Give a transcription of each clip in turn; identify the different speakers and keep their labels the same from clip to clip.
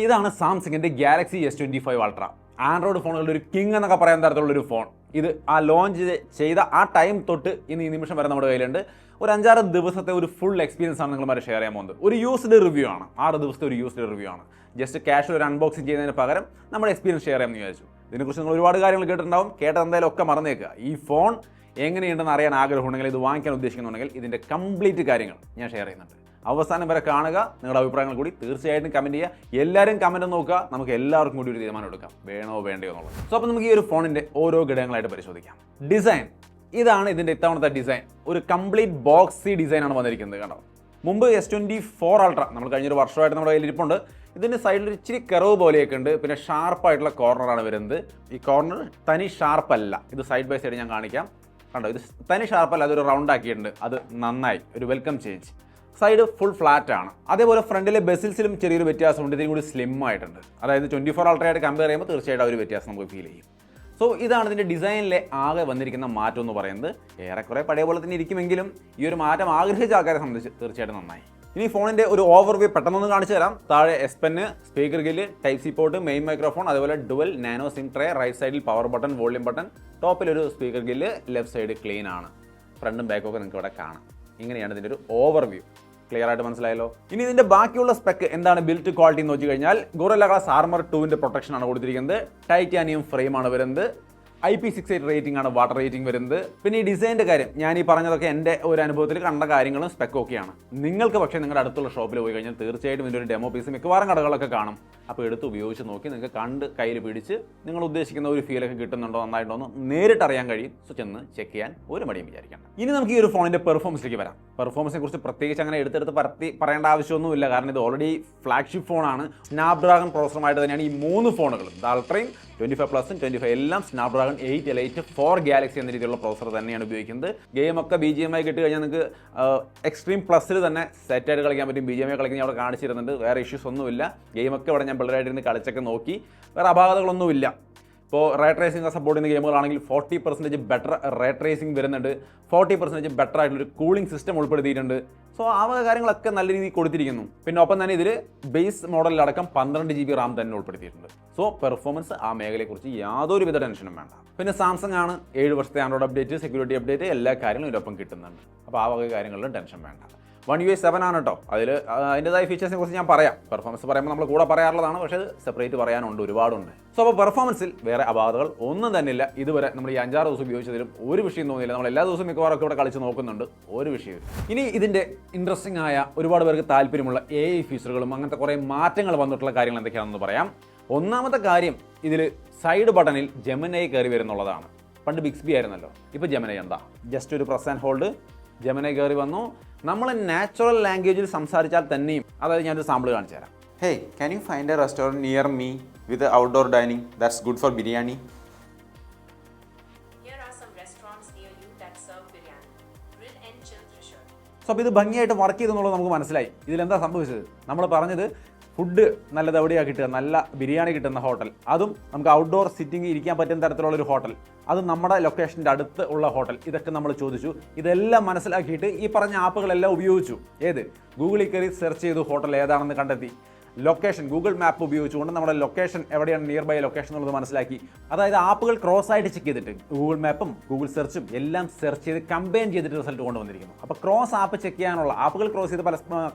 Speaker 1: ഇതാണ് സാംസങ്ങിന്റെ Galaxy S25 ultra. Android ഫോണുകളുടെ ഒരു കിങ് എന്നൊക്കെ പറയാൻ തരത്തിലുള്ളൊരു ഫോൺ. ഇത് ആ ലോഞ്ച് ചെയ്ത ആ ടൈം തൊട്ട് ഇന്ന് ഈ നിമിഷം വരെ നമ്മുടെ കയ്യിലുണ്ട്. ഒരു 5-6 ദിവസത്തെ ഒരു ഫുൾ എക്സ്പീരിയൻസ് ആണ് നിങ്ങളുമാരെ ഷെയർ ചെയ്യാൻ പോകുന്നത്. ഒരു യൂസ്ഡ് റിവ്യൂ ആണ്, 6 ദിവസത്തെ ഒരു യൂസ്ഡ് റിവ്യൂ ആണ്. ജസ്റ്റ് ക്യാഷ് ഒരു അൺബോക്സിംഗ് ചെയ്യുന്നതിന് പകരം നമ്മുടെ എക്സ്പീരിയൻസ് ഷെയർ ചെയ്യാമെന്ന് വിചാരിച്ചു. ഇതിനെക്കുറിച്ച് നിങ്ങൾ ഒരുപാട് കാര്യങ്ങൾ കേട്ടിട്ടുണ്ടാവും. കേട്ടത് എന്തായാലും ഒക്കെ മറന്നേക്കുക. ഈ ഫോൺ എങ്ങനെയുണ്ടെന്ന് അറിയാൻ ആഗ്രഹമുണ്ടെങ്കിൽ, ഇത് വാങ്ങിക്കാൻ ഉദ്ദേശിക്കുന്നുണ്ടെങ്കിൽ ഇതിൻ്റെ കംപ്ലീറ്റ് കാര്യങ്ങൾ ഞാൻ ഷെയർ ചെയ്യുന്നുണ്ട്. അവസാനം വരെ കാണുക. നിങ്ങളുടെ അഭിപ്രായങ്ങൾ കൂടി തീർച്ചയായിട്ടും കമൻറ്റ് ചെയ്യുക. എല്ലാവരും കമൻറ്റ് നോക്കുക. നമുക്ക് എല്ലാവർക്കും കൂടി ഒരു തീരുമാനം എടുക്കാം, വേണോ വേണ്ടയോ എന്നുള്ളത്. സോ അപ്പോൾ നമുക്ക് ഈ ഒരു ഫോണിൻ്റെ ഓരോ ഘടകങ്ങളായിട്ട് പരിശോധിക്കാം. ഡിസൈൻ, ഇതാണ് ഇതിൻ്റെ ഇത്തവണത്തെ ഡിസൈൻ. ഒരു കംപ്ലീറ്റ് ബോക്സി ഡിസൈനാണ് വന്നിരിക്കുന്നത്. കണ്ടോ, മുമ്പ് S24 അൾട്ര നമ്മൾ കഴിഞ്ഞൊരു വർഷമായിട്ട് നമ്മുടെ കയ്യിൽ ഇരിപ്പുണ്ട്. ഇതിൻ്റെ സൈഡിൽ ഇച്ചിരി കർവ് പോലെയൊക്കെ ഉണ്ട്. പിന്നെ ഷാർപ്പായിട്ടുള്ള കോർണറാണ് വരുന്നത്. ഈ കോർണർ തനി ഷാർപ്പല്ല. ഇത് സൈഡ് ബൈ സൈഡ് ഞാൻ കാണിക്കാം. കണ്ടോ, ഇത് തനി ഷാർപ്പല്ല, അതൊരു റൗണ്ട് ആക്കിയിട്ടുണ്ട്. അത് നന്നായി, ഒരു welcome change. Side full flat ആണ്. അതേപോലെ ഫ്രണ്ടിലെ ബെസിൽസിലും ചെറിയൊരു വ്യത്യാസമുണ്ട്. ഇതിനും കൂടി സ്ലിം ആയിട്ടുണ്ട്. അതായത് 24 അൾട്രയായിട്ട് കമ്പയർ ചെയ്യുമ്പോൾ തീർച്ചയായിട്ടും ആ ഒരു വ്യത്യാസം നമുക്ക് ഫീൽ ചെയ്യും. സോ ഇതാണ് ഇതിൻ്റെ ഡിസൈനിലെ ആകെ വന്നിരിക്കുന്ന മാറ്റം എന്ന് പറയുന്നത്. ഏറെക്കുറെ പഴയ പോലെ തന്നെ ഇരിക്കുമെങ്കിലും ഈ ഒരു മാറ്റം ആഗ്രഹിച്ച ആൾക്കാരെ സംബന്ധിച്ച് തീർച്ചയായിട്ടും നന്നായി. ഇനി ഫോണിൻ്റെ ഒരു ഓവർവ്യൂ പെട്ടെന്നൊന്ന് കാണിച്ചു തരാം. താഴെ S Pen, speaker grill, type C port, main microphone, അതുപോലെ dual nano SIM tray, right സൈഡിൽ പവർ ബട്ടൺ, വോളിയം ബട്ടൺ, ടോപ്പിലൊരു speaker grill, left side clean ആണ്. ഫ്രണ്ടും ബാക്കും ഒക്കെ നിങ്ങൾക്ക് ഇവിടെ കാണാം. ഇങ്ങനെയാണ് ഇതിൻ്റെ ഒരു ഓവർവ്യൂ. ക്ലിയർ ആയിട്ട് മനസ്സിലായല്ലോ. ഇനി ഇതിന്റെ ബാക്കിയുള്ള സ്പെക്ക് എന്താണ് ബിൽറ്റ് ക്വാളിറ്റി എന്ന് വെച്ച് കഴിഞ്ഞാൽ ഗൊറില്ല ഗ്ലാസ് ആർമർ 2ന്റെ പ്രൊട്ടക്ഷൻ ആണ് കൊടുത്തിരിക്കുന്നത്. ടൈറ്റാനിയം ഫ്രെയിം ആണ് വരുന്നത്. IP68 റേറ്റിംഗ് ആണ് വാട്ടർ റേറ്റിംഗ് വരുന്നത്. പിന്നെ ഈ ഡിസൈൻ്റെ കാര്യം ഞാൻ ഈ പറഞ്ഞതൊക്കെ എൻ്റെ ഒരു അനുഭവത്തിൽ കണ്ട കാര്യങ്ങളും സ്പെക്കും ഒക്കെയാണ്. നിങ്ങൾക്ക് പക്ഷേ നിങ്ങളുടെ അടുത്തുള്ള ഷോപ്പിൽ പോയി കഴിഞ്ഞാൽ തീർച്ചയായിട്ടും ഇതിൻ്റെ ഒരു ഡെമോ പീസ് മിക്കവാറും കടകളൊക്കെ കാണും. അപ്പോൾ എടുത്ത് ഉപയോഗിച്ച് നോക്കി നിങ്ങൾക്ക് കണ്ട് കയ്യിൽ പിടിച്ച് നിങ്ങൾ ഉദ്ദേശിക്കുന്ന ഒരു ഫീലൊക്കെ കിട്ടുന്നുണ്ടോ, നന്നായിട്ടോ എന്ന് നേരിട്ട് അറിയാൻ കഴിയും. സോ ചെന്ന് ചെക്ക് ചെയ്യാൻ ഒരു മടിയും വിചാരിക്കേണ്ട. ഇനി നമുക്ക് ഈ ഒരു ഫോണിൻ്റെ പെർഫോമൻസിലേക്ക് വരാം. പെർഫോമൻസിനെ കുറിച്ച് പ്രത്യേകിച്ച് അങ്ങനെ എടുത്തെടുത്ത് പറയേണ്ട ആവശ്യമൊന്നുമില്ല. കാരണം ഇത് ഓൾറെഡി ഫ്ലാഗ്ഷിപ്പ് ഫോണാണ്. സ്നാപ്ഡ്രാഗൺ പ്രോസസ്സറുമായിട്ട് തന്നെയാണ് ഈ 3 ഫോണുകളും. അൾട്രയും 25+ഉം 25 എല്ലാം സ്നാപ്ഡ്രാഗൺ 8 Elite 4 ഗാലക്സി എന്ന രീതിയിലുള്ള പ്രോസസ്സർ തന്നെയാണ് ഉപയോഗിക്കുന്നത്. ഗെയിമൊക്കെ BGMI കിട്ടി കഴിഞ്ഞാൽ നിങ്ങൾക്ക് എക്സ്ട്രീം പ്ലസ്സിൽ തന്നെ സെറ്റായിട്ട് കളിക്കാൻ പറ്റും. BGMI കളിക്കാൻ അവിടെ കാണിച്ചിരുന്നുണ്ട്. വേറെ ഇഷ്യൂസ് ഒന്നുമില്ല. ഗെയിമൊക്കെ ഇവിടെ ഞാൻ പിള്ളേരായിട്ടിരുന്ന് കളിച്ചൊക്കെ നോക്കി. വേറെ അപാകതകളൊന്നുമില്ല. ഇപ്പോൾ റേ ട്രേസിംഗ് സപ്പോർട്ട് ചെയ്യുന്ന ഗെയിമുകളാണെങ്കിൽ 40% ബെറ്റർ റേ ട്രേസിംഗ് വരുന്നുണ്ട്. 40% ബെറ്റർ ആയിട്ടുള്ളൊരു കൂളിംഗ് സിസ്റ്റം ഉൾപ്പെടുത്തിയിട്ടുണ്ട്. സോ ആ കാര്യങ്ങളൊക്കെ നല്ല രീതിയിൽ കൊടുത്തിരിക്കുന്നു. പിന്നെ ഒപ്പം തന്നെ ഇതിൽ ബേസ് മോഡലിലടക്കം 12 GB റാം തന്നെ ഉൾപ്പെടുത്തിയിട്ടുണ്ട്. സോ പെർഫോമൻസ് ആ മേഖലയെക്കുറിച്ച് യാതൊരുവിധ ടെൻഷനും വേണ്ട. പിന്നെ സാംസങ് ആണ് 7 വർഷത്തെ ആൻഡ്രോയിഡ് അപ്ഡേറ്റ്, സെക്യൂരിറ്റി അപ്ഡേറ്റ്, എല്ലാ കാര്യങ്ങളും ഇതിനൊപ്പം കിട്ടുന്നുണ്ട്. അപ്പോൾ ആ വക കാര്യങ്ങളിലും ടെൻഷൻ വേണ്ട. One UI 7 ആണ് കേട്ടോ. അതിൽ അതിൻ്റെതായ ഫീച്ചേഴ്സിനെ കുറിച്ച് ഞാൻ പറയാം. പെർഫോമൻസ് പറയുമ്പോൾ നമ്മൾ കൂടെ പറയാറുള്ളതാണ്, പക്ഷേ സെപ്പറേറ്റ് പറയാനുണ്ട്, ഒരുപാടുണ്ട്. സോ അപ്പോൾ പെർഫോമൻസിൽ വേറെ അപാകതകൾ ഒന്നും തന്നെ ഇല്ല. ഇതുവരെ നമ്മൾ ഈ 5-6 ദിവസം ഉപയോഗിച്ചതിലും ഒരു വിഷയം തോന്നിയില്ല. നമ്മൾ എല്ലാ ദിവസവും മിക്കവാറൊക്കെ ഇവിടെ കളിച്ച് നോക്കുന്നുണ്ട്, ഒരു വിഷയവും. ഇനി ഇതിൻ്റെ ഇൻട്രസ്റ്റിംഗ് ആയ ഒരുപാട് പേർക്ക് താല്പര്യമുള്ള AI ഫീച്ചറുകളും അങ്ങനത്തെ കുറേ മാറ്റങ്ങൾ വന്നിട്ടുള്ള കാര്യങ്ങൾ എന്തൊക്കെയാണെന്ന് പറയാം. ഒന്നാമത്തെ കാര്യം, ഇതിൽ സൈഡ് ബട്ടണിൽ ജെമിനൈ കയറി വരുന്നുള്ളതാണ്. പണ്ട് ബിക്സ്ബി ആയിരുന്നല്ലോ, ഇപ്പോൾ ജെമിനൈ എന്താ, ജസ്റ്റ് ഒരു പ്രസ് ആൻഡ് ഹോൾഡ് ജെമിനൈ കയറി വന്നു. നമ്മൾ നാച്ചുറൽ ലാംഗ്വേജിൽ സംസാരിച്ചാൽ തന്നെയും, അതായത് ഞാനൊരു സാമ്പിൾ കാണിച്ചു തരാം.
Speaker 2: Hey, can you find a restaurant near me with outdoor dining that's good for biryani?
Speaker 3: Here are some restaurants near you that serve biryani. Grill and chill Thrissur.
Speaker 1: So അപ്പോൾ ഇത് ഭംഗിയായിട്ട് വർക്ക് ചെയ്തെന്നുള്ളത് നമുക്ക് മനസ്സിലായി. ഇതിലെന്താ സംഭവിച്ചത്? നമ്മൾ പറഞ്ഞത് ഫുഡ് നല്ലത് എവിടെയാണ് കിട്ടുക, നല്ല ബിരിയാണി കിട്ടുന്ന ഹോട്ടൽ, അതും നമുക്ക് ഔട്ട്ഡോർ സിറ്റിംഗ് ഇരിക്കാൻ പറ്റുന്ന തരത്തിലുള്ളൊരു ഹോട്ടൽ, അതും നമ്മുടെ ലൊക്കേഷൻ്റെ അടുത്ത് ഉള്ള ഹോട്ടൽ, ഇതൊക്കെ നമ്മൾ ചോദിച്ചു. ഇതെല്ലാം മനസ്സിലാക്കിയിട്ട് ഈ പറഞ്ഞ ആപ്പുകളെല്ലാം ഉപയോഗിച്ചു. ഏത് ഗൂഗിളിൽ കയറി സെർച്ച് ചെയ്തു, ഹോട്ടൽ ഏതാണെന്ന് കണ്ടെത്തി. ലൊക്കേഷൻ ഗൂഗിൾ മാപ്പ് ഉപയോഗിച്ചുകൊണ്ട് നമ്മുടെ ലൊക്കേഷൻ എവിടെയാണ് നിയർ ബൈ ലൊക്കേഷൻ എന്നുള്ളത് മനസ്സിലാക്കി. അതായത് ആപ്പുകൾ ക്രോസ് ആയിട്ട് ചെക്ക് ചെയ്തിട്ട് ഗൂഗിൾ മാപ്പും ഗൂഗിൾ സെർച്ചും എല്ലാം സെർച്ച് ചെയ്ത് കമ്പൈൻ ചെയ്തിട്ട് റിസൾട്ട് കൊണ്ടുവന്നിരിക്കുന്നു. അപ്പോൾ ക്രോസ് ആപ്പ് ചെക്ക് ചെയ്യാനുള്ള, ആപ്പുകൾ ക്രോസ് ചെയ്ത്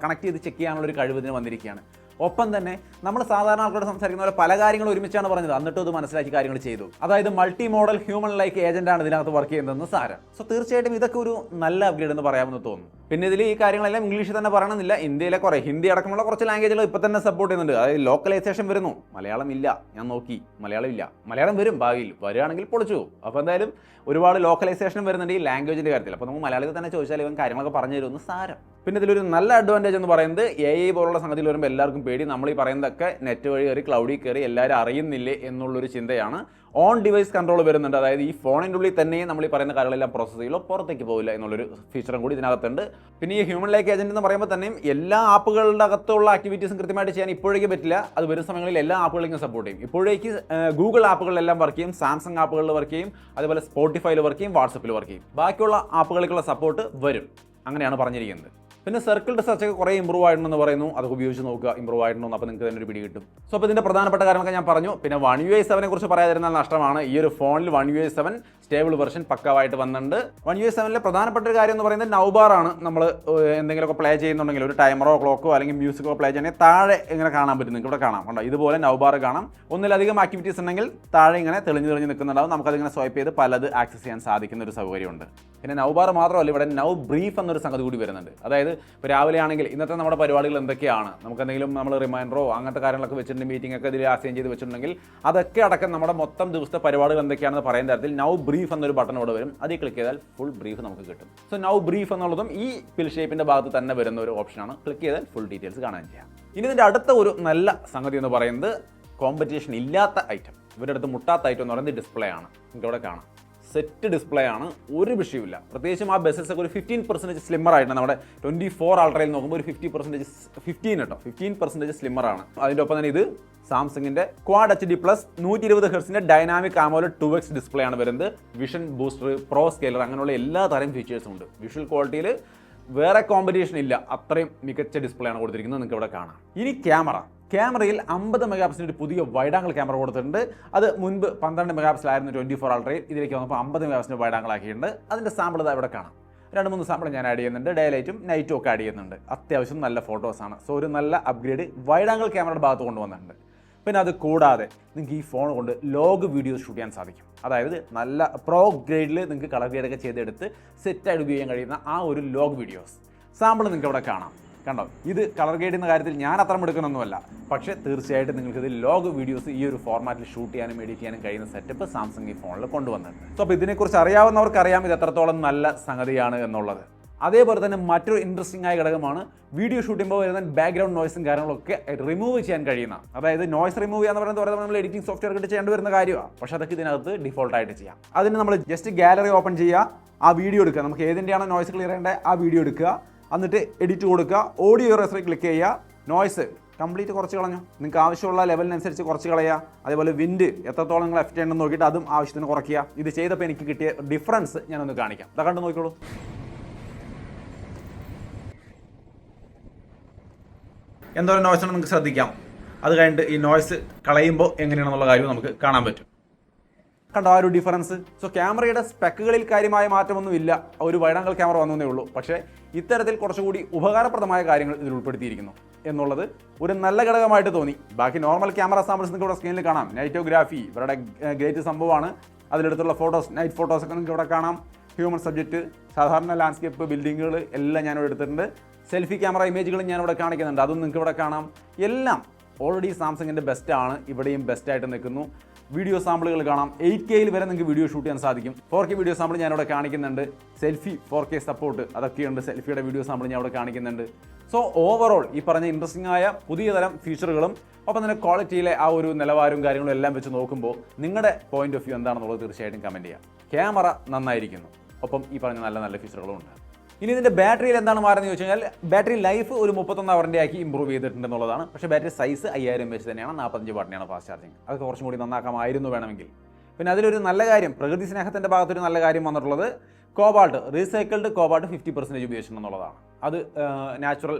Speaker 1: കണക്ട് ചെയ്ത് ചെക്ക് ചെയ്യാനുള്ള ഒരു കഴിവ് ഇതിന് വന്നിരിക്കുകയാണ്. ഒപ്പം തന്നെ നമ്മൾ സാധാരണ ആൾക്കാരോട് സംസാരിക്കുന്ന പോലെ പല കാര്യങ്ങളും ഒരുമിച്ചാണ് പറഞ്ഞത്, എന്നിട്ടും അത് മനസ്സിലാക്കി കാര്യങ്ങൾ ചെയ്തു. അതായത് മൾട്ടി മോഡൽ ഹ്യൂമൻ ലൈക്ക് ഏജന്റാണ് ഇതിനകത്ത് വർക്ക് ചെയ്യുന്നതെന്ന് സാരം. സോ തീർച്ചയായിട്ടും ഇതൊക്കെ ഒരു നല്ല അപ്ഗ്രേഡ് എന്ന് പറയാമെന്ന് തോന്നുന്നു. പിന്നെ ഇതിൽ ഈ കാര്യങ്ങളെല്ലാം ഇംഗ്ലീഷിൽ തന്നെ പറയണമെന്നില്ല. ഇന്ത്യയിലെ കുറേ ഹിന്ദി അടക്കമുള്ള കുറച്ച് ലാംഗ്വേജുകൾ ഇപ്പോൾ തന്നെ സപ്പോർട്ട് ചെയ്യുന്നുണ്ട്. അതായത് ലോക്കലൈസേഷൻ വരുന്നു. മലയാളം ഇല്ല, ഞാൻ നോക്കി, മലയാളം ഇല്ല. മലയാളം വരും, ഭാവിയിൽ വരികയാണെങ്കിൽ പൊളിച്ചു. അപ്പോൾ എന്തായാലും ഒരുപാട് ലോക്കലൈസേഷൻ വരുന്നുണ്ട് ഈ ലാംഗ്വേജിൻ്റെ കാര്യത്തിൽ. അപ്പോൾ നമുക്ക് മലയാളത്തിൽ തന്നെ ചോദിച്ചാൽ ഇവൻ കാര്യങ്ങളൊക്കെ പറഞ്ഞു തരുമെന്ന് സാരം. പിന്നെ ഇതിലൊരു നല്ല അഡ്വാൻറ്റേജ് എന്ന് പറയുന്നത് AI പോലുള്ള സംഗതിയിൽ വരുമ്പോൾ എല്ലാവർക്കും പേടി, നമ്മൾ ഈ പറയുന്നതൊക്കെ നെറ്റ് വഴി കയറി ക്ലൗഡിൽ കയറി എല്ലാവരും അറിയുന്നില്ലേ എന്നുള്ളൊരു ചിന്തയാണ്. ഓൺ ഡിവൈസ് കൺട്രോൾ വരുന്നുണ്ട്. അതായത് ഈ ഫോണിൻ്റെ ഉള്ളിൽ തന്നെയും നമ്മൾ ഈ പറയുന്ന കാര്യങ്ങളെല്ലാം പ്രോസസ്സ് ചെയ്യുള്ളൂ, പുറത്തേക്ക് പോകില്ല എന്നുള്ളൊരു ഫീച്ചറും കൂടി ഇതിനകത്തുണ്ട്. പിന്നെ ഈ ഹ്യൂമൻ ലൈക്ക് ഏജന്റ് എന്ന് പറയുമ്പോൾ തന്നെയും എല്ലാ ആപ്പുകളുടെ അകത്തുള്ള ആക്ടിവിറ്റീസും കൃത്യമായിട്ട് ചെയ്യാൻ ഇപ്പോഴേക്ക് പറ്റില്ല. അത് വരും സമയങ്ങളിൽ എല്ലാ ആപ്പുകളിലേക്കും സപ്പോർട്ട് ചെയ്യും. ഇപ്പോഴേക്ക് ഗൂഗിൾ ആപ്പുകളിലെല്ലാം വർക്ക് ചെയ്യും, സാംസങ് ആപ്പുകളിൽ വർക്ക് ചെയ്യും, അതുപോലെ സ്പോട്ടിഫൈയിൽ വർക്ക് ചെയ്യും, വാട്സപ്പിൽ വർക്ക് ചെയ്യും. ബാക്കിയുള്ള ആപ്പുകളിലേക്കുള്ള സപ്പോർട്ട് വരും. അങ്ങനെയാണ് പറഞ്ഞിരിക്കുന്നത്. പിന്നെ സർക്കിൾഡ് സെർച്ച് ഒക്കെ കുറേ ഇമ്പ്രൂവ് ആയിട്ടുണ്ടെന്ന് പറയുന്നു. അതൊക്കെ ഉപയോഗിച്ച് നോക്കുക, ഇമ്പ്രൂവ് ആയിട്ടുണ്ടോ, അപ്പോൾ നിങ്ങൾക്ക് തന്നെ ഒരു പിടി കിട്ടും. സോ അപ്പോൾ ഇതിൻ്റെ പ്രധാനപ്പെട്ട കാര്യങ്ങളൊക്കെ ഞാൻ പറഞ്ഞു. പിന്നെ One UI 7 കുറിച്ച് പറയാതിരുന്നാൽ നഷ്ടമാണ്. ഈ ഒരു ഫോണിൽ One UI 7 സ്റ്റേബിൾ വെർഷൻ പക്കാവായിട്ട് വന്നിട്ടുണ്ട്. One UI 7 പ്രധാനപ്പെട്ട ഒരു കാര്യം എന്ന് പറയുന്നത് നൗബാറാണ്. നമ്മൾ എന്തെങ്കിലുമൊക്കെ പ്ലേ ചെയ്യുന്നുണ്ടെങ്കിൽ ഒരു ടൈമറോ ക്ലോക്കോ അല്ലെങ്കിൽ മ്യൂസിക്കോ പ്ലേ ചെയ്യണമെങ്കിൽ താഴെ ഇങ്ങനെ കാണാൻ പറ്റും. നിങ്ങൾക്ക് ഇവിടെ കാണാം, കണ്ടോ, ഇതുപോലെ നൗബാർ കാണാം. ഒന്നിലധികം ആക്ടിവിറ്റീസ് ഉണ്ടെങ്കിൽ താഴെ ഇങ്ങനെ തെളിഞ്ഞ് നിൽക്കുന്നുണ്ടാവും. നമുക്കതിങ്ങനെ സ്വൈപ്പ് ചെയ്ത് പലത് ആക്സസ് ചെയ്യാൻ സാധിക്കുന്ന ഒരു സൗകര്യമുണ്ട്. പിന്നെ നൗബാർ മാത്രമല്ല, ഇവിടെ നൗ ബ്രീഫ് എന്നൊരു സംഗതി കൂടി വരുന്നുണ്ട്. അതായത് ഇപ്പോൾ രാവിലെ ആണെങ്കിൽ ഇന്നത്തെ നമ്മുടെ പരിപാടികൾ എന്തൊക്കെയാണ്, നമുക്കെന്തെങ്കിലും നമ്മൾ റിമൈൻഡറോ അങ്ങനത്തെ കാര്യങ്ങളൊക്കെ വെച്ചിട്ടുണ്ട്, മീറ്റിംഗ് ഒക്കെ ഇതിൽ അസൈൻ ചെയ്ത് വെച്ചിട്ടുണ്ടെങ്കിൽ അതൊക്കെ അടക്കം നമ്മുടെ മൊത്തം ദിവസത്തെ പരിപാടികൾ എന്തൊക്കെയാണെന്ന് പറയുന്ന തരത്തിൽ നൗ ബ്രീഫ് എന്നൊരു ബട്ടൺ ഇവിടെ വരും. അതിൽ ക്ലിക്ക് ചെയ്താൽ ഫുൾ ബ്രീഫ് നമുക്ക് കിട്ടും. സോ നൗ ബ്രീഫ് എന്നുള്ളതും ഈ പിൽ ഷേപ്പിൻ്റെ ഭാഗത്ത് തന്നെ വരുന്ന ഒരു ഓപ്ഷനാണ്. ക്ലിക്ക് ചെയ്താൽ ഫുൾ ഡീറ്റെയിൽസ് കാണാൻ ചെയ്യാം. ഇനി ഇതിൻ്റെ അടുത്ത ഒരു നല്ല സംഗതി എന്ന് പറയുന്നത് കോമ്പറ്റീഷൻ ഇല്ലാത്ത ഐറ്റം, ഇവരുടെ അടുത്ത് മുട്ടാത്ത ഐറ്റം എന്ന് പറയുന്നത് ഡിസ്പ്ലേ ആണ്. നിങ്ങൾക്ക് ഇവിടെ കാണാം, സെറ്റ് ഡിസ്പ്ലേ ആണ്, ഒരു വിഷയമില്ല. പ്രത്യേകിച്ചും ആ ബസ്സസ് ഒക്കെ ഒരു 15% സ്ലിമ്മർ ആയിട്ട് നമ്മുടെ 24 അൾട്രയിൽ നോക്കുമ്പോൾ ഒരു 15% സ്ലിമ്മർ ആണ്. അതിൻ്റെ ഒപ്പം തന്നെ ഇത് സാംസങ്ങിൻ്റെ ക്വാഡ് HD+ 120 ഹെർട്സിൻ്റെ ഡൈനാമിക് AMOLED 2x ഡിസ്പ്ലേ ആണ് വരുന്നത്. വിഷൻ ബൂസ്റ്റർ, പ്രോ സ്കെയിലർ, അങ്ങനെയുള്ള എല്ലാ തരം ഫീച്ചേഴ്സും ഉണ്ട്. വിഷ്വൽ ക്വാളിറ്റിയിൽ വേറെ കോമ്പറ്റീഷൻ ഇല്ല, അത്രയും മികച്ച ഡിസ്പ്ലേ ആണ് കൊടുത്തിരിക്കുന്നത്. നിങ്ങൾക്ക് ഇവിടെ കാണാം. ഇനി ക്യാമറയിൽ 50 മെഗാപിക്സലിൻ്റെ ഒരു പുതിയ വൈഡ് ആംഗിൾ ക്യാമറ കൊടുത്തിട്ടുണ്ട്. അത് മുൻപ് 12 മെഗാപിക്സലായിരുന്നു 24 അൾട്രയിൽ. ഇതിലേക്ക് വന്നപ്പോൾ 50 മെഗാപിക്സലിൻ്റെ വൈഡ് ആംഗിൾ ആക്കിയിട്ടുണ്ട്. അതിൻ്റെ സാമ്പിൾ ഇതാ ഇവിടെ കാണാം. 2-3 സാമ്പിൾ ഞാൻ ആഡ് ചെയ്യുന്നുണ്ട്. ഡേ ലൈറ്റും നൈറ്റും ഒക്കെ ആഡ് ചെയ്യുന്നുണ്ട്. അത്യാവശ്യം നല്ല ഫോട്ടോസാണ്. സോ ഒരു നല്ല അപ്ഗ്രേഡ് വൈഡ് ആംഗിൾ ക്യാമറയുടെ ഭാഗത്ത് കൊണ്ടുവന്നിട്ടുണ്ട്. പിന്നെ അത് കൂടാതെ നിങ്ങൾക്ക് ഈ ഫോൺ കൊണ്ട് ലോഗ് വീഡിയോസ് ഷൂട്ട് ചെയ്യാൻ സാധിക്കും. അതായത് നല്ല പ്രോ ഗ്രേഡിൽ നിങ്ങൾക്ക് കളർ ഗ്രേഡൊക്കെ ചെയ്തെടുത്ത് സെറ്റായിട്ട് ഉപയോഗിക്കാൻ കഴിയുന്ന ആ ഒരു ലോഗ് വീഡിയോസ് സാമ്പിൾ നിങ്ങൾക്ക് ഇവിടെ കാണാം. കണ്ടോ, ഇത് കളർ ഗ്രേഡ് എന്ന കാര്യത്തിൽ ഞാൻ അത്ര എടുക്കുന്നൊന്നുമല്ല, പക്ഷേ തീർച്ചയായിട്ടും നിങ്ങൾക്കിത് ലോഗ് വീഡിയോസ് ഈ ഒരു ഫോർമാറ്റിൽ ഷൂട്ട് ചെയ്യാനും എഡിറ്റ് ചെയ്യാനും കഴിയുന്ന സെറ്റപ്പ് സാംസങ് ഈ ഫോണിൽ കൊണ്ടുവന്നിട്ടുണ്ട്. സോ അപ്പോൾ ഇതിനെക്കുറിച്ച് അറിയാവുന്നവർക്കറിയാം ഇത് എത്രത്തോളം നല്ല സംഗതിയാണ് എന്നുള്ളത്. അതേപോലെ തന്നെ മറ്റൊരു ഇൻട്രസ്റ്റിംഗ് ആയ ഘടകമാണ് വീഡിയോ ഷൂട്ട് ചെയ്യുമ്പോൾ വരുന്ന ബാക്ക്ഗ്രൗണ്ട് നോയ്സും കാര്യങ്ങളൊക്കെ റിമൂവ് ചെയ്യാൻ കഴിയുന്ന, അതായത് നോയ്സ് റിമൂവ് ചെയ്യാന്ന് പറയുന്നത് നമ്മൾ എഡിറ്റിംഗ് സോഫ്റ്റ്വെയർ ഇട്ട് ചെയ്യേണ്ടി വരുന്ന കാര്യമാണ്. പക്ഷേ അതൊക്കെ ഇതിനകത്ത് ഡിഫോൾട്ടായിട്ട് ചെയ്യാം. അതിന് നമ്മൾ ജസ്റ്റ് ഗാലറി ഓപ്പൺ ചെയ്യുക, ആ വീഡിയോ എടുക്കുക, നമുക്ക് ഏതിൻ്റെയാണോ നോയ്സ് ക്ലിയർ ചെയ്യേണ്ടത് ആ വീഡിയോ എടുക്കുക, എന്നിട്ട് എഡിറ്റ് കൊടുക്കുക, ഓഡിയോ ഇറേസറിൽ ക്ലിക്ക് ചെയ്യുക, നോയ്സ് കംപ്ലീറ്റ് കുറച്ച് കളഞ്ഞു, നിങ്ങൾക്ക് ആവശ്യമുള്ള ലെവലിനനുസരിച്ച് കുറച്ച് കളയുക. അതേപോലെ വിൻഡ് എത്രത്തോളം നിങ്ങൾ എഫക്റ്റ് ഉണ്ടെന്ന് നോക്കിയിട്ട് അതും ആവശ്യത്തിന് കുറയ്ക്കുക. ഇത് ചെയ്തപ്പോൾ എനിക്ക് കിട്ടിയ ഡിഫറൻസ് ഞാനൊന്ന് കാണിക്കാം. അത് കണ്ട് നോക്കിക്കോളൂ. എന്തോരം നോയ്സ് ആണ് നിങ്ങൾക്ക് ശ്രദ്ധിക്കാം. അത് കഴിഞ്ഞിട്ട് ഈ നോയ്സ് കളയുമ്പോൾ എങ്ങനെയാണെന്നുള്ള കാര്യം നമുക്ക് കാണാൻ പറ്റും. കണ്ടോ ആ ഒരു ഡിഫറൻസ്. സോ ക്യാമറയുടെ സ്പെക്കുകളിൽ കാര്യമായ മാറ്റമൊന്നുമില്ല, ഒരു വൈഡ് ആംഗിൾ ക്യാമറ വന്നേ ഉള്ളൂ. പക്ഷേ ഇത്തരത്തിൽ കുറച്ചുകൂടി ഉപകാരപ്രദമായ കാര്യങ്ങൾ ഇതിൽ ഉൾപ്പെടുത്തിയിരിക്കുന്നു എന്നുള്ളത് ഒരു നല്ല ഘടകമായിട്ട് തോന്നി. ബാക്കി നോർമൽ ക്യാമറ സാമ്പിൾസ് നിങ്ങൾക്ക് ഇവിടെ സ്ക്രീനിൽ കാണാം. നൈറ്റോഗ്രാഫി ഇവരുടെ ഗ്രേറ്റ് സംഭവമാണ്. അതിലെടുത്തുള്ള ഫോട്ടോസ്, നൈറ്റ് ഫോട്ടോസൊക്കെ നിങ്ങൾക്ക് ഇവിടെ കാണാം. ഹ്യൂമൻ സബ്ജക്റ്റ്, സാധാരണ ലാൻഡ്സ്കേപ്പ്, ബിൽഡിങ്ങുകൾ എല്ലാം ഞാനിവിടെ എടുത്തിട്ടുണ്ട്. സെൽഫി ക്യാമറ ഇമേജുകളും ഞാനിവിടെ കാണിക്കുന്നുണ്ട്, അതും നിങ്ങൾക്ക് ഇവിടെ കാണാം. എല്ലാം ഓൾറെഡി സാംസങ്ങിൻ്റെ ബെസ്റ്റാണ്, ഇവിടെയും ബെസ്റ്റായിട്ട് നിൽക്കുന്നു. വീഡിയോ സാമ്പിളുകൾ കാണാം. 8Kയിൽ വരെ നിങ്ങൾക്ക് വീഡിയോ ഷൂട്ട് ചെയ്യാൻ സാധിക്കും. 4K വീഡിയോ സാമ്പിൾ ഞാനിവിടെ കാണിക്കുന്നുണ്ട്. സെൽഫി 4K സപ്പോർട്ട് അതൊക്കെയുണ്ട്. സെൽഫിയുടെ വീഡിയോ സാമ്പിൾ ഞാൻ ഇവിടെ കാണിക്കുന്നുണ്ട്. സോ ഓവറോൾ ഈ പറഞ്ഞ ഇൻട്രസ്റ്റിംഗ് ആയ പുതിയ തരം ഫീച്ചറുകളും ഒപ്പം തന്നെ ക്വാളിറ്റിയിലെ ആ ഒരു നിലവാരവും കാര്യങ്ങളും എല്ലാം വെച്ച് നോക്കുമ്പോൾ നിങ്ങളുടെ പോയിന്റ് ഓഫ് വ്യൂ എന്താണെന്നുള്ളത് തീർച്ചയായിട്ടും കമൻറ്റ് ചെയ്യാം. ക്യാമറ നന്നായിരിക്കുന്നു, ഒപ്പം ഈ പറഞ്ഞ നല്ല നല്ല ഫീച്ചറുകളും ഉണ്ട്. ഇനി ഇതിൻ്റെ ബാറ്ററിയിൽ എന്താണ് മാറുന്നത് ചോദിച്ചു കഴിഞ്ഞാൽ ബാറ്ററി ലൈഫ് ഒരു 31 അവറിൻ്റെ ആക്കി ഇമ്പ്രൂവ് ചെയ്തിട്ടുണ്ടെന്നുള്ളതാണ്. പക്ഷേ ബാറ്ററി സൈസ് 5000 mAh തന്നെയാണ്. 45 വാട്ടിനാണ് ഫാസ്റ്റ് ചാർജിങ്. അതൊക്കെ കുറച്ചും കൂടി നന്നാക്കാമായിരുന്നു വേണമെങ്കിൽ. പിന്നെ അതിലൊരു നല്ല കാര്യം, പ്രകൃതി സ്നേഹത്തിൻ്റെ ഭാഗത്തൊരു നല്ല കാര്യം വന്നിട്ടുള്ളത് കോബാൾട്ട്, റീസൈക്കിൾഡ് കോബാൾട്ട് 50% ഉപയോഗിച്ചിട്ടുണ്ടെന്നുള്ളതാണ്. അത് നാച്ചുറൽ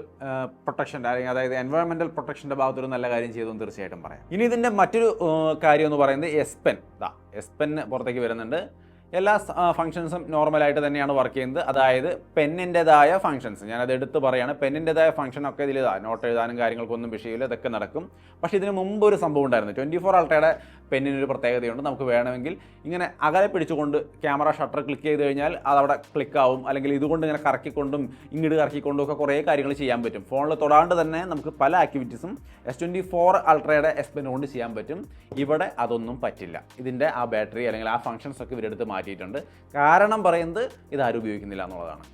Speaker 1: പ്രൊട്ടക്ഷൻ്റെ അല്ലെങ്കിൽ അതായത് എൻവയോൺമെൻറ്റൽ പ്രൊട്ടക്ഷൻ്റെ ഭാഗത്തൊരു നല്ല കാര്യം ചെയ്തെന്ന് തീർച്ചയായിട്ടും പറയാം. ഇനി ഇതിൻ്റെ മറ്റൊരു കാര്യം എന്ന് പറയുന്നത് S Pen. S Pen പുറത്തേക്ക് വരുന്നുണ്ട്. എല്ലാ ഫംഗ്ഷൻസും നോർമലായിട്ട് തന്നെയാണ് വർക്ക് ചെയ്യുന്നത്. അതായത് പെന്നിൻ്റെതായ ഫംഗ്ഷൻസ് ഞാനത് എടുത്ത് പറയുകയാണ്. പെന്നിൻ്റെതായ ഫംഗ്ഷനൊക്കെ ഇതിൽ നോട്ട് എഴുതാനും കാര്യങ്ങൾക്കൊന്നും വിഷയമില്ല, ഇതൊക്കെ നടക്കും. പക്ഷേ ഇതിന് മുമ്പ് ഒരു സംഭവം ഉണ്ടായിരുന്നു. 24 അൾട്രയുടെ പെന്നിനൊരു പ്രത്യേകതയുണ്ട്. നമുക്ക് വേണമെങ്കിൽ ഇങ്ങനെ അകലെ പിടിച്ചുകൊണ്ട് ക്യാമറ ഷട്ടർ ക്ലിക്ക് ചെയ്ത് കഴിഞ്ഞാൽ അതവിടെ ക്ലിക്കാവും. അല്ലെങ്കിൽ ഇതുകൊണ്ട് ഇങ്ങനെ കറക്കിക്കൊണ്ടും ഇങ്ങോട്ട് കറക്കിക്കൊണ്ടും ഒക്കെ കുറേ കാര്യങ്ങൾ ചെയ്യാൻ പറ്റും. ഫോണിൽ തൊടാണ്ട് തന്നെ നമുക്ക് പല ആക്ടിവിറ്റീസും S24 അൾട്രയുടെ S Pen കൊണ്ട് ചെയ്യാൻ പറ്റും. ഇവിടെ അതൊന്നും പറ്റില്ല. ഇതിൻ്റെ ആ ബാറ്ററി അല്ലെങ്കിൽ ആ ഫംഗ്ഷൻസ് ഒക്കെ ഇവരെടുത്ത് മാറ്റിയിട്ടുണ്ട്. കാരണം പറയുന്നത് ഇതാരും ഉപയോഗിക്കുന്നില്ല എന്നുള്ളതാണ്.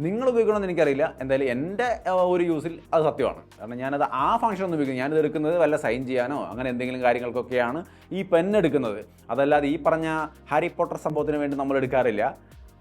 Speaker 1: നിങ്ങൾ ഉപയോഗിക്കണമെന്ന് എനിക്കറിയില്ല, എന്തായാലും എൻ്റെ ഒരു യൂസിൽ അത് സത്യമാണ്. കാരണം ഞാനത് ആ ഫംഗ്ഷൻ ഒന്നും ഉപയോഗിക്കുന്നത്, ഞാനിത് എടുക്കുന്നത് വല്ല സൈൻ ചെയ്യാനോ അങ്ങനെ എന്തെങ്കിലും കാര്യങ്ങൾക്കൊക്കെയാണ് ഈ പെൻ എടുക്കുന്നത്. അതല്ലാതെ ഈ പറഞ്ഞ ഹാരി പോട്ടർ സംഭവത്തിന് വേണ്ടി നമ്മൾ എടുക്കാറില്ല.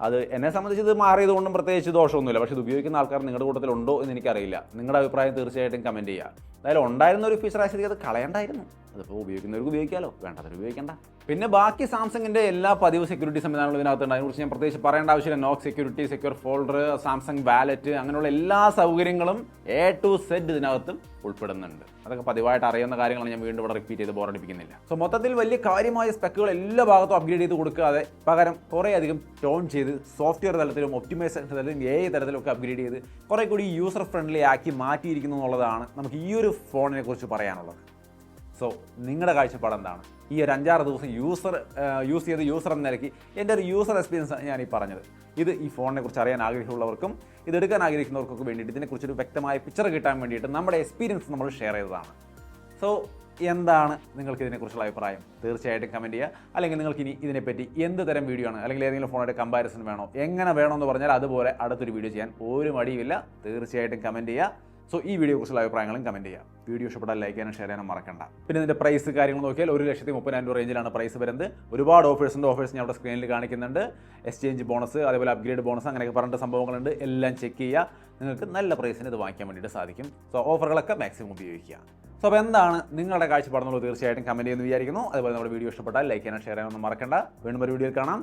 Speaker 1: അത് എന്നെ സംബന്ധിച്ച് ഇത് മാറിയതുകൊണ്ടും പ്രത്യേകിച്ച് ദോഷമൊന്നുമില്ല. പക്ഷേ ഇത് ഉപയോഗിക്കുന്ന ആൾക്കാർ നിങ്ങളുടെ കൂട്ടത്തിലുണ്ടോ എന്ന് എനിക്കറിയില്ല. നിങ്ങളുടെ അഭിപ്രായം തീർച്ചയായിട്ടും കമൻറ്റ് ചെയ്യുക. എന്തായാലും ഉണ്ടായിരുന്ന ഒരു ഫീച്ചർ ആക്ച്വലി അത് കളയണ്ടായിരുന്നു. അതിപ്പോൾ ഉപയോഗിക്കുന്നവർക്ക് ഉപയോഗിക്കാമല്ലോ, വേണ്ടവർ ഉപയോഗിക്കേണ്ട. പിന്നെ ബാക്കി സാംസങ്ങിൻ്റെ എല്ലാ പതിവ് സെക്യൂരിറ്റി സംവിധാനങ്ങളും ഇതിനകത്തുണ്ട്. അതിനെക്കുറിച്ച് ഞാൻ പ്രത്യേകിച്ച് പറയേണ്ട ആവശ്യമില്ല. Knox security, secure folder, Samsung wallet, അങ്ങനെയുള്ള എല്ലാ സൗകര്യങ്ങളും A to Z ഇതിനകത്തും ഉൾപ്പെടുന്നുണ്ട്. അതൊക്കെ പതിവായിട്ട് അറിയുന്ന കാര്യങ്ങളാണ്, ഞാൻ വീണ്ടും ഇവിടെ റിപ്പീറ്റ് ചെയ്ത് ബോറടിപ്പിക്കുന്നില്ല. സോ മൊത്തത്തിൽ വലിയ കാര്യമായ സ്പെക്കുകൾ എല്ലാ ഭാഗത്തും അപ്ഗ്രേഡ് ചെയ്ത് കൊടുക്കാതെ പകരം കുറേ അധികം ടോൺ ചെയ്ത് സോഫ്റ്റ്വെയർ തലത്തിലും ഒപ്റ്റിമൈസേഷൻ തലത്തിലും AI തലത്തിലും ഒക്കെ അപ്ഗ്രേഡ് ചെയ്ത് കുറേ കൂടി യൂസർ ഫ്രണ്ട്ലി ആക്കി മാറ്റിയിരിക്കുന്നു എന്നുള്ളതാണ് നമുക്ക് ഈ ഒരു ഫോണിനെ കുറിച്ച് പറയാനുള്ളത്. സോ നിങ്ങളുടെ കാഴ്ചപ്പാട് എന്താണ്? ഈ ഒരു 5-6 ദിവസം യൂസ് ചെയ്ത് യൂസർ എന്ന നിലയ്ക്ക് എൻ്റെ ഒരു യൂസർ എക്സ്പീരിയൻസ് ഞാൻ ഈ പറഞ്ഞത്. ഇത് ഈ ഫോണിനെ കുറിച്ച് അറിയാൻ ആഗ്രഹമുള്ളവർക്കും ഇതെടുക്കാൻ ആഗ്രഹിക്കുന്നവർക്കൊക്കെ വേണ്ടിയിട്ട് ഇതിനെക്കുറിച്ചൊരു വ്യക്തമായ പിക്ചർ കിട്ടാൻ വേണ്ടിയിട്ട് നമ്മുടെ എക്സ്പീരിയൻസ് നമ്മൾ ഷെയർ ചെയ്തതാണ്. സോ എന്താണ് നിങ്ങൾക്ക് ഇതിനെക്കുറിച്ചുള്ള അഭിപ്രായം? തീർച്ചയായിട്ടും കമൻറ്റ് ചെയ്യുക. അല്ലെങ്കിൽ നിങ്ങൾക്ക് ഇനി ഇതിനെപ്പറ്റി എന്ത് തരം വീഡിയോ ആണ്, അല്ലെങ്കിൽ ഏതെങ്കിലും ഫോണായിട്ട് കമ്പാരിസൺ വേണോ, എങ്ങനെ വേണമെന്ന് പറഞ്ഞാൽ അതുപോലെ അടുത്തൊരു വീഡിയോ ചെയ്യാൻ ഒരു മടിയുമില്ല. തീർച്ചയായിട്ടും കമൻറ്റ് ചെയ്യുക. സോ ഈ വീഡിയോയെക്കുറിച്ചുള്ള അഭിപ്രായങ്ങളും കമൻറ്റ് ചെയ്യാം. വീഡിയോ ഇഷ്ടപ്പെട്ടാൽ ലൈക്ക് ചെയ്യാനും ഷെയർ ചെയ്യാനും മറക്കണ്ട. പിന്നെ ഇതിൻ്റെ പ്രൈസ് കാര്യങ്ങൾ നോക്കിയാൽ 1,30,000 റേഞ്ചിലാണ് പ്രൈസ് വരുന്നത്. ഒരുപാട് ഓഫേഴ്സ് ഞാൻ അവിടെ സ്ക്രീനിൽ കാണിക്കുന്നുണ്ട്. എക്സ്ചേഞ്ച് ബോണസ്, അതേപോലെ അപ്ഗ്രേഡ് ബോണസ്, അങ്ങനെയൊക്കെ പറഞ്ഞിട്ട് സംഭവങ്ങളുണ്ട്. എല്ലാം ചെക്ക് ചെയ്യുക. നിങ്ങൾക്ക് നല്ല പ്രൈസിന് ഇത് വാങ്ങിക്കാൻ വേണ്ടിയിട്ട് സാധിക്കും. സോ ഓഫറുകളൊക്കെ മാക്സിമം ഉപയോഗിക്കുക. സോ അപ്പോൾ എന്താണ് നിങ്ങളുടെ കാഴ്ചപ്പാടെന്നുള്ളത് തീർച്ചയായിട്ടും കമൻറ്റ് ചെയ്യുമെന്ന് വിചാരിക്കുന്നു. അതുപോലെ നമ്മുടെ വീഡിയോ ഇഷ്ടപ്പെട്ടാൽ ലൈക്ക് ചെയ്യാനും ഷെയർ ചെയ്യാനൊന്നും മറക്കണ്ട. വീണ്ടും ഒരു വീഡിയോയിൽ കാണാം.